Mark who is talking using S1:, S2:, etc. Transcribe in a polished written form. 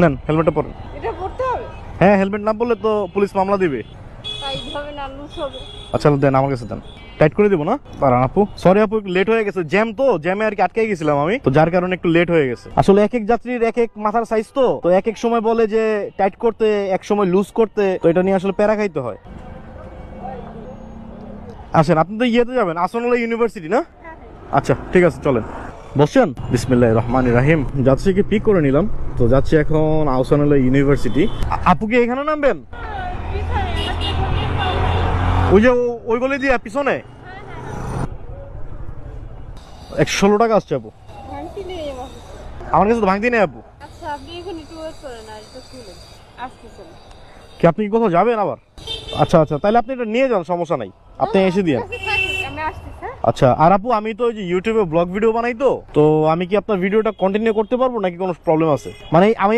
S1: নেন হেলমেটটা পরেন।
S2: এটা পড়তে হবে?
S1: হ্যাঁ, হেলমেট না পরলে তো পুলিশ মামলা দিবে।
S2: টাইট হবে না, লুজ হবে?
S1: আচ্ছা দেন, আমার কাছে দেন, টাইট করে দিব না। দাঁড়ান আপু, সরি আপু, একটু লেট হয়ে গেছে, জ্যাম তো, জ্যামে আর কি আটকে গেছিলাম আমি, তো যার কারণে একটু লেট হয়ে গেছে। আসলে এক এক যাত্রীর এক এক মাথার সাইজ, তো এক এক সময় বলে যে টাইট করতে, এক সময় লুজ করতে, তো এটা নিয়ে আসলে প্যারা খাইতে হয়। আসেন, আপনি তো ইয়েতে যাবেন, আসনউল্লাহ ইউনিভার্সিটি না? আচ্ছা ঠিক আছে, চলেন বসছেন। বিসমিল্লাহির রহমানির রহিম। যাত্রীকে পিক করে নিলাম, তো যাচ্ছি এখন আহসানুল্লাহ ইউনিভার্সিটি। আপু কি এখানে নামবেন? ওই যে ওই গলি দিয়ে পিছনে 116 টাকা আসছে আপু।
S2: ভাঙতি নেই আমার।
S1: আমার কাছে তো ভাঙতি নেই আপু।
S2: আচ্ছা, আপনি এখন একটু ওয়েট করেন, আর এটা শুনেন, আসতেছেন।
S1: কি আপনি কি কোথাও যাবেন আবার? আচ্ছা আচ্ছা, তাহলে আপনি এটা নিয়ে যান, সমস্যা নাই, আপনি এসে দিয়েন।
S2: আমি আসতেছি, হ্যাঁ?
S1: আচ্ছা, আর আপু আমি তো ওই যে ইউটিউবে ব্লগ ভিডিও বানাই, তো আমি কি আপনার ভিডিওটা কন্টিনিউ করতে পারবো নাকি কোনো প্রবলেম আছে? মানে আমি